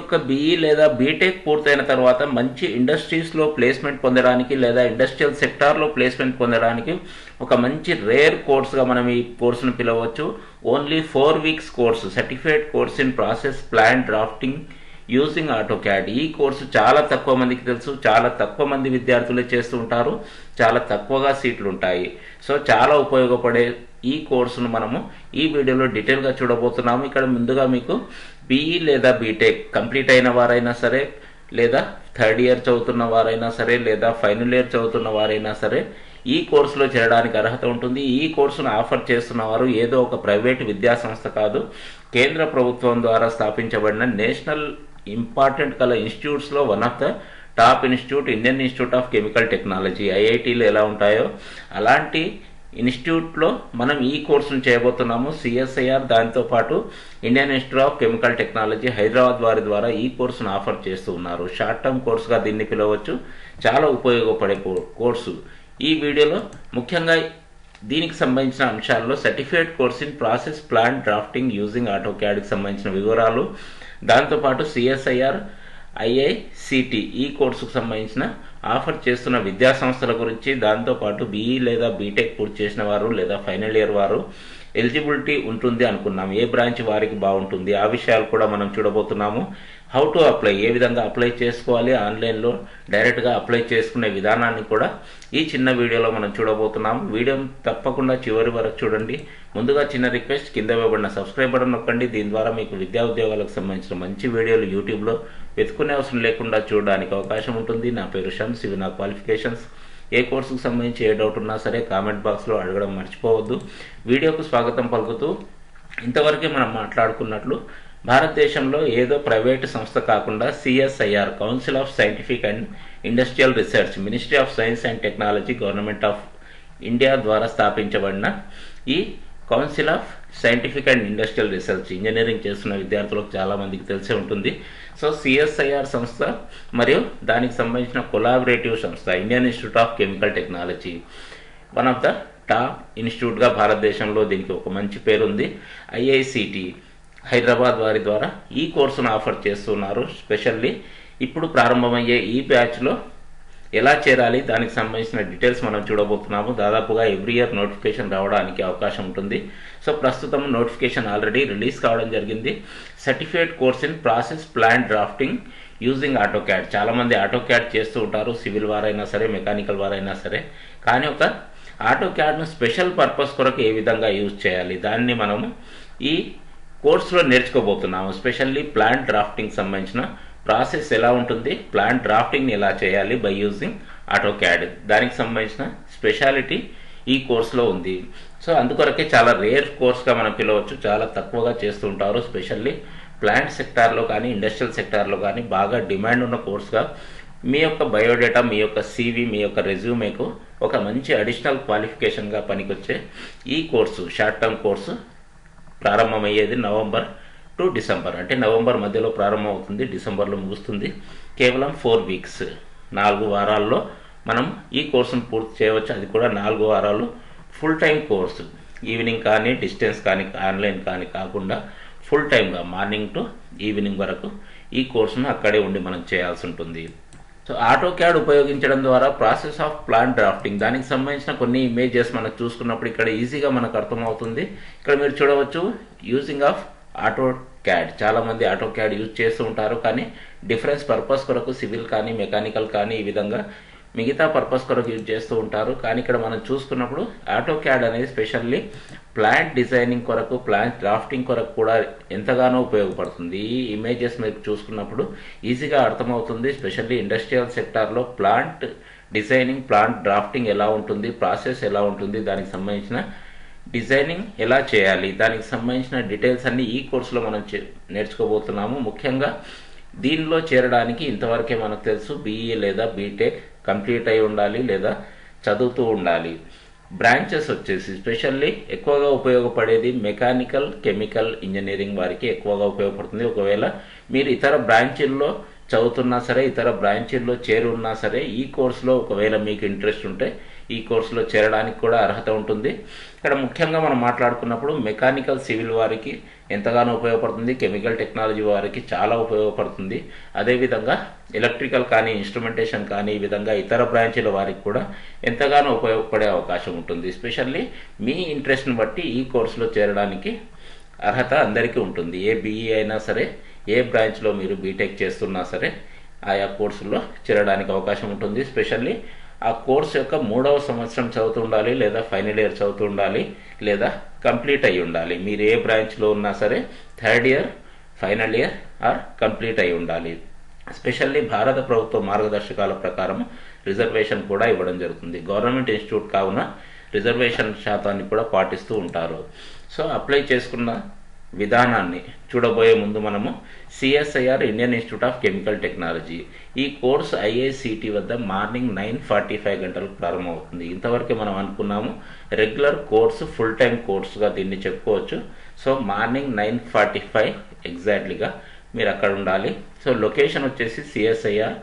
యొక్క బీఈ లేదా బీటెక్ పూర్తయిన తర్వాత మంచి ఇండస్ట్రీస్లో ప్లేస్మెంట్ పొందడానికి లేదా ఇండస్ట్రియల్ సెక్టార్లో ప్లేస్మెంట్ పొందడానికి ఒక మంచి రేర్ కోర్సుగా మనం ఈ కోర్సును పిలవచ్చు. Only 4 weeks course, certified course in process plan drafting using AutoCAD. ఈ కోర్సు చాలా తక్కువ మందికి తెలుసు, చాలా తక్కువ మంది విద్యార్థులే చేస్తూ ఉంటారు, చాలా తక్కువగా సీట్లు ఉంటాయి. సో చాలా ఉపయోగపడే ఈ కోర్సును మనము ఈ వీడియోలో డీటెయిల్గా చూడబోతున్నాము. ఇక్కడ ముందుగా మీకు బీఈ లేదా బీటెక్ కంప్లీట్ అయిన వారైనా సరే, లేదా థర్డ్ ఇయర్ చదువుతున్న వారైనా సరే, లేదా ఫైనల్ ఇయర్ చదువుతున్న వారైనా సరే ఈ కోర్సులో చేరడానికి అర్హత ఉంటుంది. ఈ కోర్సును ఆఫర్ చేస్తున్న వారు ఏదో ఒక ప్రైవేట్ విద్యా సంస్థ కాదు, కేంద్ర ప్రభుత్వం ద్వారా స్థాపించబడిన నేషనల్ ఇంపార్టెంట్ కల ఇన్స్టిట్యూట్స్లో one of the top institute Indian institute of chemical technology. ఐఐటీలు ఎలా ఉంటాయో అలాంటి ఇన్స్టిట్యూట్లో మనం ఈ కోర్సును చేయబోతున్నాము. సిఎస్ఐఆర్ దాంతోపాటు Indian institute of chemical technology Hyderabad వారి ద్వారా ఈ కోర్సును ఆఫర్ చేస్తూ ఉన్నారు. షార్ట్ టర్మ్ కోర్సుగా దీన్ని పిలవచ్చు. చాలా ఉపయోగపడే కోర్సు. ఈ వీడియోలో ముఖ్యంగా దీనికి సంబంధించిన అంశాల్లో certified course in process plan drafting using ఆటోక్యాడ్కి సంబంధించిన వివరాలు, దాంతోపాటు సిఎస్ఐఆర్ ఐఐసిటి ఈ కోర్సుకు సంబంధించిన ఆఫర్ చేస్తున్న విద్యా సంస్థల గురించి, దాంతోపాటు బీఈ లేదా బీటెక్ పూర్తి చేసిన వారు లేదా ఫైనల్ ఇయర్ వారు ఎలిజిబిలిటీ ఉంటుంది అనుకున్నాం, ఏ బ్రాంచ్ వారికి బాగుంటుంది, ఆ విషయాలు కూడా మనం చూడబోతున్నాము. హౌ టు అప్లై, ఏ విధంగా అప్లై చేసుకోవాలి, ఆన్లైన్లో డైరెక్ట్గా అప్లై చేసుకునే విధానాన్ని కూడా ఈ చిన్న వీడియోలో మనం చూడబోతున్నాము. వీడియోని తప్పకుండా చివరి వరకు చూడండి. ముందుగా చిన్న రిక్వెస్ట్, కింద ఇవ్వబడిన సబ్స్క్రైబ్ బటన్ నొక్కండి. దీని ద్వారా మీకు విద్యా ఉద్యోగాలకు సంబంధించిన మంచి వీడియోలు యూట్యూబ్లో వెతుకునే అవసరం లేకుండా చూడడానికి అవకాశం ఉంటుంది. నా పేరు షమ్స్, ఇవి నా క్వాలిఫికేషన్స్. ఏ కోర్సుకు సంబంధించి ఏ డౌట్ ఉన్నా సరే కామెంట్ బాక్స్లో అడగడం మర్చిపోవద్దు. వీడియోకు స్వాగతం పలుకుతూ, ఇంతవరకే మనం మాట్లాడుకున్నట్లు భారతదేశంలో ఏదో ప్రైవేటు సంస్థ కాకుండా CSIR council of scientific and industrial research, ministry of science and technology, government of India ద్వారా స్థాపించబడిన ఈ council of scientific and industrial research, engineering చేస్తున్న విద్యార్థులకు చాలా మందికి తెలిసే ఉంటుంది. సో సిఎస్ఐఆర్ సంస్థ మరియు దానికి సంబంధించిన కొలాబరేటివ్ సంస్థ Indian institute of chemical technology, one of the top ఇన్స్టిట్యూట్గా భారతదేశంలో దీనికి ఒక మంచి పేరుంది. ఐఐసిటి హైదరాబాద్ వారి ద్వారా ఈ కోర్సును ఆఫర్ చేస్తున్నారు. స్పెషల్లీ ఇప్పుడు ప్రారంభమయ్యే ఈ బ్యాచ్లో ఎలా చేరాలి, దానికి సంబంధించిన డీటెయిల్స్ మనం చూడబోతున్నాము. దాదాపుగా ఎవ్రీ ఇయర్ నోటిఫికేషన్ రావడానికి అవకాశం ఉంటుంది. సో ప్రస్తుతం నోటిఫికేషన్ ఆల్రెడీ రిలీజ్ కావడం జరిగింది. Certified course in process plan drafting using AutoCAD. చాలామంది ఆటోక్యాడ్ చేస్తూ ఉంటారు, సివిల్ వారైనా సరే, మెకానికల్ వారైనా సరే. కానీ ఒక ఆటోక్యాడ్ను స్పెషల్ పర్పస్ కొరకు ఏ విధంగా యూజ్ చేయాలి, దాన్ని మనము ఈ కోర్సులో నేర్చుకోబోతున్నాము. స్పెషల్లీ ప్లాన్ డ్రాఫ్టింగ్ సంబంధించిన ప్రాసెస్ ఎలా ఉంటుంది, ప్లాన్ డ్రాఫ్టింగ్ని ఎలా చేయాలి బై యూజింగ్ ఆటోక్యాడ్, దానికి సంబంధించిన స్పెషాలిటీ ఈ కోర్సులో ఉంది. సో అందుకొరకే చాలా రేర్ కోర్స్గా మనం పిలవచ్చు. చాలా తక్కువగా చేస్తూ ఉంటారు. స్పెషల్లీ ప్లాంట్ సెక్టార్లో కానీ ఇండస్ట్రియల్ సెక్టార్లో కానీ బాగా డిమాండ్ ఉన్న కోర్సుగా మీ యొక్క బయోడేటా, మీ యొక్క సివి, మీ యొక్క రెజ్యూమేకు ఒక మంచి అడిషనల్ క్వాలిఫికేషన్గా పనికొచ్చే ఈ కోర్సు, షార్ట్ టర్మ్ కోర్సు ప్రారంభమయ్యేది నవంబర్ టు డిసెంబర్. అంటే నవంబర్ మధ్యలో ప్రారంభం అవుతుంది, డిసెంబర్లో ముగుస్తుంది. కేవలం 4 వీక్స్, 4 వారాల్లో మనం ఈ కోర్సును పూర్తి చేయవచ్చు. అది కూడా 4 వారాలు ఫుల్ టైం కోర్సు. ఈవినింగ్ కానీ, డిస్టెన్స్ కానీ, ఆన్లైన్ కానీ కాకుండా ఫుల్ టైమ్గా మార్నింగ్ టు ఈవినింగ్ వరకు ఈ కోర్సును అక్కడే ఉండి మనం చేయాల్సి ఉంటుంది. సో ఆటోక్యాడ్ ఉపయోగించడం ద్వారా ప్రాసెస్ ఆఫ్ ప్లాన్ డ్రాఫ్టింగ్, దానికి సంబంధించిన కొన్ని ఇమేజెస్ మనం చూసుకున్నప్పుడు ఇక్కడ ఈజీగా మనకు అర్థమవుతుంది. ఇక్కడ మీరు చూడవచ్చు యూజింగ్ ఆఫ్ ఆటోక్యాడ్. చాలామంది ఆటోక్యాడ్ యూజ్ చేస్తూ ఉంటారు, కానీ డిఫరెన్స్ పర్పస్ కొరకు సివిల్ కానీ, మెకానికల్ కానీ ఈ విధంగా మిగతా పర్పస్ కొరకు యూజ్ చేస్తూ ఉంటారు. కానీ ఇక్కడ మనం చూసుకున్నప్పుడు ఆటోక్యాడ్ అనేది స్పెషల్లీ ప్లాంట్ డిజైనింగ్ కొరకు, ప్లాంట్ డ్రాఫ్టింగ్ కొరకు కూడా ఎంతగానో ఉపయోగపడుతుంది. ఈ ఇమేజెస్ మీరు చూసుకున్నప్పుడు ఈజీగా అర్థమవుతుంది. స్పెషల్లీ ఇండస్ట్రియల్ సెక్టార్లో ప్లాంట్ డిజైనింగ్, ప్లాంట్ డ్రాఫ్టింగ్ ఎలా ఉంటుంది, ప్రాసెస్ ఎలా ఉంటుంది, దానికి సంబంధించిన డిజైనింగ్ ఎలా చేయాలి, దానికి సంబంధించిన డీటెయిల్స్ అన్ని ఈ కోర్సులో మనం నేర్చుకోబోతున్నాము. ముఖ్యంగా దీనిలో చేరడానికి ఇంతవరకే మనకు తెలుసు, బీఈ లేదా బీటెక్ కంప్లీట్ అయి ఉండాలి లేదా చదువుతూ ఉండాలి. బ్రాంచెస్ వచ్చేసి స్పెషల్లీ ఎక్కువగా ఉపయోగపడేది మెకానికల్, కెమికల్ ఇంజనీరింగ్ వారికి ఎక్కువగా ఉపయోగపడుతుంది. ఒకవేళ మీరు ఇతర బ్రాంచీల్లో చదువుతున్నా సరే, ఇతర బ్రాంచీల్లో చేరున్నా సరే, ఈ కోర్సులో ఒకవేళ మీకు ఇంట్రెస్ట్ ఉంటే ఈ కోర్సులో చేరడానికి కూడా అర్హత ఉంటుంది. ఇక్కడ ముఖ్యంగా మనం మాట్లాడుకున్నప్పుడు మెకానికల్ సివిల్ వారికి ఎంతగానో ఉపయోగపడుతుంది, కెమికల్ టెక్నాలజీ వారికి చాలా ఉపయోగపడుతుంది. అదేవిధంగా ఎలక్ట్రికల్ కానీ, ఇన్స్ట్రుమెంటేషన్ కానీ, ఈ విధంగా ఇతర బ్రాంచీల వారికి కూడా ఎంతగానో ఉపయోగపడే అవకాశం ఉంటుంది. ఎస్పెషల్లీ మీ ఇంట్రెస్ట్ని బట్టి ఈ కోర్సులో చేరడానికి అర్హత అందరికీ ఉంటుంది. ఏ బీఈ అయినా సరే, ఏ బ్రాంచ్లో మీరు బీటెక్ చేస్తున్నా సరే ఆయా కోర్సుల్లో చేరడానికి అవకాశం ఉంటుంది. స్పెషల్లీ ఆ కోర్సు యొక్క 3వ సంవత్సరం చదువుతూ ఉండాలి, లేదా ఫైనల్ ఇయర్ చదువుతూ ఉండాలి, లేదా కంప్లీట్ అయి ఉండాలి. మీరు ఏ బ్రాంచ్లో ఉన్నా సరే 3rd year, final year are complete అయి ఉండాలి. స్పెషల్లీ భారత ప్రభుత్వ మార్గదర్శకాల ప్రకారం రిజర్వేషన్ కూడా ఇవ్వడం జరుగుతుంది. గవర్నమెంట్ ఇన్స్టిట్యూట్ కావున రిజర్వేషన్ శాతాన్ని కూడా పాటిస్తూ ఉంటారు. సో అప్లై చేసుకున్న విధానాన్ని చూడబోయే ముందు మనము CSIR Indian institute of chemical technology ఈ కోర్సు ఐఐసిటి వద్ద మార్నింగ్ 9:45 గంటలకు ప్రారంభమవుతుంది. ఇంతవరకు మనం అనుకున్నాము రెగ్యులర్ కోర్సు, ఫుల్ టైం కోర్సుగా దీన్ని చెప్పుకోవచ్చు. సో మార్నింగ్ 9:45 ఎగ్జాక్ట్లీగా మీరు అక్కడ ఉండాలి. సో లొకేషన్ వచ్చేసి సిఎస్ఐఆర్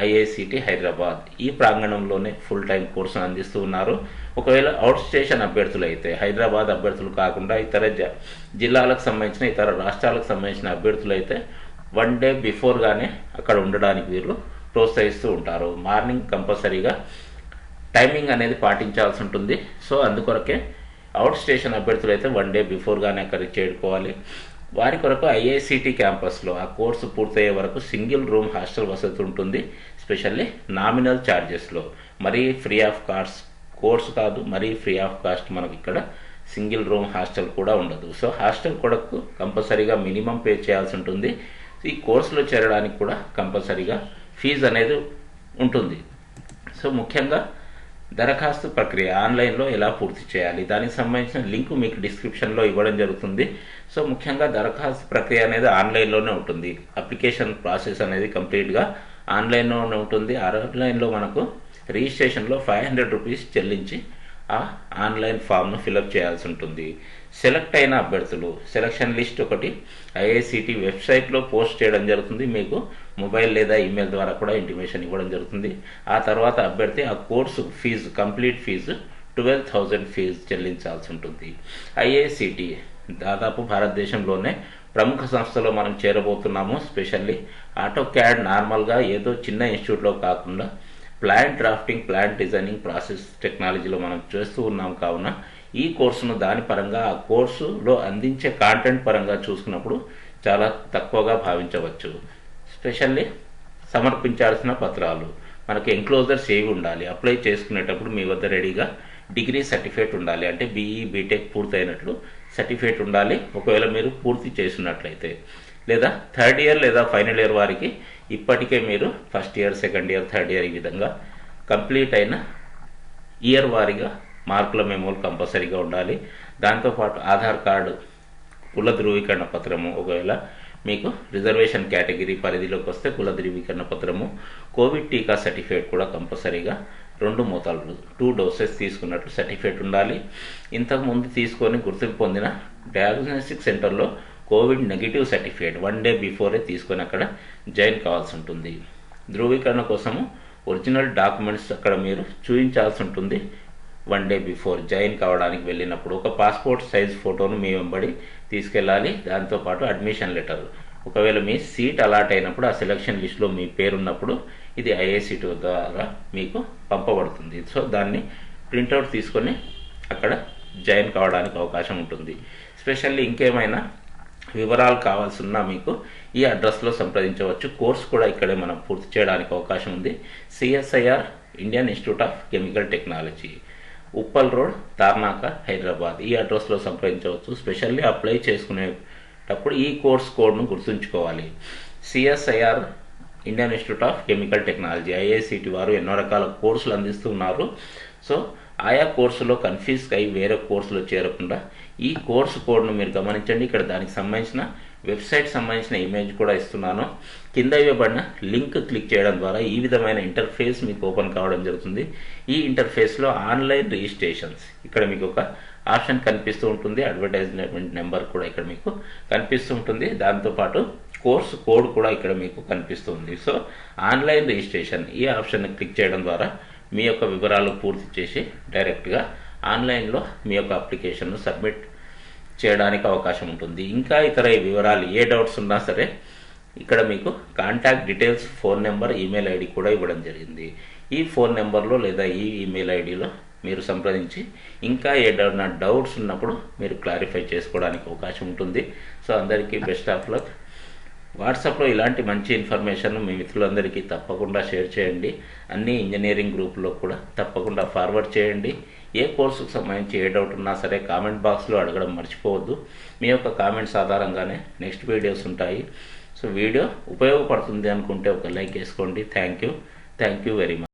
ఐఐసిటి హైదరాబాద్ ఈ ప్రాంగణంలోనే ఫుల్ టైం కోర్సును అందిస్తూ ఉన్నారు. ఒకవేళ అవుట్ స్టేషన్ అభ్యర్థులు అయితే, హైదరాబాద్ అభ్యర్థులు కాకుండా ఇతర జిల్లాలకు సంబంధించిన, ఇతర రాష్ట్రాలకు సంబంధించిన అభ్యర్థులు అయితే 1 డే బిఫోర్గానే అక్కడ ఉండడానికి వీళ్ళు ప్రోత్సహిస్తూ ఉంటారు. మార్నింగ్ కంపల్సరీగా టైమింగ్ అనేది పాటించాల్సి ఉంటుంది. సో అందుకొరకే అవుట్ స్టేషన్ అభ్యర్థులు అయితే 1 డే బిఫోర్గానే అక్కడికి చేరుకోవాలి. వారి కొరకు ఐఐసిటి క్యాంపస్లో ఆ కోర్సు పూర్తయ్యే వరకు సింగిల్ రూమ్ హాస్టల్ వసతి ఉంటుంది. స్పెషల్లీ నామినల్ ఛార్జెస్లో, మరీ ఫ్రీ ఆఫ్ కాస్ట్ కోర్సు కాదు, మరీ ఫ్రీ ఆఫ్ కాస్ట్ మనకి ఇక్కడ సింగిల్ రూమ్ హాస్టల్ కూడా ఉండదు. సో హాస్టల్ కొరకు కంపల్సరీగా మినిమం పే చేయాల్సి ఉంటుంది. ఈ కోర్సులో చేరడానికి కూడా కంపల్సరీగా ఫీజు అనేది ఉంటుంది. సో ముఖ్యంగా దరఖాస్తు ప్రక్రియ ఆన్లైన్లో ఎలా పూర్తి చేయాలి, దానికి సంబంధించిన లింక్ మీకు డిస్క్రిప్షన్లో ఇవ్వడం జరుగుతుంది. సో ముఖ్యంగా దరఖాస్తు ప్రక్రియ అనేది ఆన్లైన్లోనే ఉంటుంది. అప్లికేషన్ ప్రాసెస్ అనేది కంప్లీట్గా ఆన్లైన్లోనే ఉంటుంది. ఆన్లైన్లో మనకు రిజిస్ట్రేషన్లో 500 రూపీస్ చెల్లించి ఆ ఆన్లైన్ ఫామ్ను ఫిలప్ చేయాల్సి ఉంటుంది. సెలెక్ట్ అయిన అభ్యర్థులు సెలక్షన్ లిస్ట్ ఒకటి ఐఐసిటి వెబ్సైట్లో పోస్ట్ చేయడం జరుగుతుంది. మీకు మొబైల్ లేదా ఈమెయిల్ ద్వారా కూడా ఇంటిమేషన్ ఇవ్వడం జరుగుతుంది. ఆ తర్వాత అభ్యర్థి ఆ course fees, complete fees 12,000 fees చెల్లించాల్సి ఉంటుంది. ఐఐసిటి దాదాపు భారతదేశంలోనే ప్రముఖ సంస్థలో మనం చేరబోతున్నాము. స్పెషల్లీ ఆటో క్యాడ్ నార్మల్గా ఏదో చిన్న ఇన్స్టిట్యూట్లో కాకుండా plant drafting, plant designing, process టెక్నాలజీలో మనం చేస్తూ ఉన్నాం. కావున ఈ కోర్సును దాని పరంగా, ఆ కోర్సులో అందించే కాంటెంట్ పరంగా చూసుకున్నప్పుడు చాలా తక్కువగా భావించవచ్చు. స్పెషల్లీ సమర్పించాల్సిన పత్రాలు మనకి ఎంక్లోజర్స్ ఏవి ఉండాలి, అప్లై చేసుకునేటప్పుడు మీ వద్ద రెడీగా డిగ్రీ సర్టిఫికేట్ ఉండాలి. అంటే బీఈ బీటెక్ పూర్తయినట్లు సర్టిఫికేట్ ఉండాలి. ఒకవేళ మీరు పూర్తి చేసినట్లయితే, లేదా 3rd ఇయర్ లేదా ఫైనల్ ఇయర్ వారికి ఇప్పటికే మీరు 1st year, 2nd year, 3rd year ఈ విధంగా కంప్లీట్ అయిన ఇయర్ వారీగా మార్కుల మెమోలు కంపల్సరీగా ఉండాలి. దాంతోపాటు ఆధార్ కార్డు, కుల ధృవీకరణ పత్రము, ఒకవేళ మీకు రిజర్వేషన్ కేటగిరీ పరిధిలోకి వస్తే కుల ధృవీకరణ పత్రము, కోవిడ్ టీకా సర్టిఫికేట్ కూడా కంపల్సరీగా 2 మోతాదులు 2 డోసెస్ తీసుకున్నట్లు సర్టిఫికేట్ ఉండాలి. ఇంతకుముందు తీసుకొని గుర్తింపు పొందిన డయాగ్నోస్టిక్ సెంటర్లో Covid negative certificate 1 day before తీసుకొని అక్కడ జాయిన్ కావాల్సి ఉంటుంది. ధృవీకరణ కోసము ఒరిజినల్ డాక్యుమెంట్స్ అక్కడ మీరు చూపించాల్సి ఉంటుంది. 1 డే బిఫోర్ జాయిన్ కావడానికి వెళ్ళినప్పుడు ఒక పాస్పోర్ట్ సైజ్ ఫోటోను మీ వెంబడి తీసుకెళ్ళాలి. దాంతోపాటు అడ్మిషన్ లెటర్, ఒకవేళ మీ సీట్ అలాట్ అయినప్పుడు ఆ సెలక్షన్ లిస్టులో మీ పేరు ఉన్నప్పుడు ఇది ఐఐసిటి ద్వారా మీకు పంపబడుతుంది. సో దాన్ని ప్రింట్అవుట్ తీసుకొని అక్కడ జాయిన్ కావడానికి అవకాశం ఉంటుంది. స్పెషల్లీ ఇంకేమైనా వివరాలు కావాల్సి ఉన్నా మీకు ఈ అడ్రస్లో సంప్రదించవచ్చు. కోర్సు కూడా ఇక్కడే మనం పూర్తి చేయడానికి అవకాశం ఉంది. CSIR Indian institute of chemical technology, Uppal road, Tarnaka, Hyderabad ఈ అడ్రస్లో సంప్రదించవచ్చు. స్పెషల్లీ అప్లై చేసుకునేటప్పుడు ఈ కోర్స్ కోడ్ను గుర్తుంచుకోవాలి. CSIR Indian institute of chemical technology IICT వారు ఎన్నో రకాల కోర్సులు అందిస్తున్నారు. సో ఆయా కోర్సులో కన్ఫ్యూజ్ అయ్యి వేరే కోర్సులో చేరకుండా ఈ కోర్సు కోడ్ను మీరు గమనించండి. ఇక్కడ దానికి సంబంధించిన వెబ్సైట్ సంబంధించిన ఇమేజ్ కూడా ఇస్తున్నాను. కింద ఇవ్వబడిన లింక్ క్లిక్ చేయడం ద్వారా ఈ విధమైన ఇంటర్ఫేస్ మీకు ఓపెన్ కావడం జరుగుతుంది. ఈ ఇంటర్ఫేస్లో ఆన్లైన్ రిజిస్ట్రేషన్స్ ఇక్కడ మీకు ఒక ఆప్షన్ కనిపిస్తూ ఉంటుంది. అడ్వర్టైజ్మెంట్ నెంబర్ కూడా ఇక్కడ మీకు కనిపిస్తూ ఉంటుంది. దాంతోపాటు కోర్సు కోడ్ కూడా ఇక్కడ మీకు కనిపిస్తుంది. సో ఆన్లైన్ రిజిస్ట్రేషన్ ఈ ఆప్షన్ క్లిక్ చేయడం ద్వారా మీ యొక్క వివరాలు పూర్తి చేసి డైరెక్ట్గా ఆన్లైన్లో మీ యొక్క అప్లికేషన్ను సబ్మిట్ చేయడానికి అవకాశం ఉంటుంది. ఇంకా ఇతర వివరాలు ఏ డౌట్స్ ఉన్నా సరే ఇక్కడ మీకు contact details, phone number, email ID కూడా ఇవ్వడం జరిగింది. ఈ ఫోన్ నెంబర్లో లేదా ఈ ఈమెయిల్ ఐడిలో మీరు సంప్రదించి ఇంకా ఏదైనా డౌట్స్ ఉన్నప్పుడు మీరు క్లారిఫై చేసుకోవడానికి అవకాశం ఉంటుంది. సో అందరికీ బెస్ట్ ఆఫ్ లక్. వాట్సాప్లో ఇలాంటి మంచి ఇన్ఫర్మేషన్ మీ మిత్రులందరికీ తప్పకుండా షేర్ చేయండి. అన్ని ఇంజనీరింగ్ గ్రూపులో కూడా తప్పకుండా ఫార్వర్డ్ చేయండి. ఏ కోర్సుకు సంబంధించి ఏ డౌట్ ఉన్నా సరే కామెంట్ బాక్స్లో అడగడం మర్చిపోవద్దు. మీ యొక్క కామెంట్స్ ఆధారంగానే నెక్స్ట్ వీడియోస్ ఉంటాయి. సో వీడియో ఉపయోగపడుతుంది అనుకుంటే ఒక లైక్ వేసుకోండి. Thank you very much.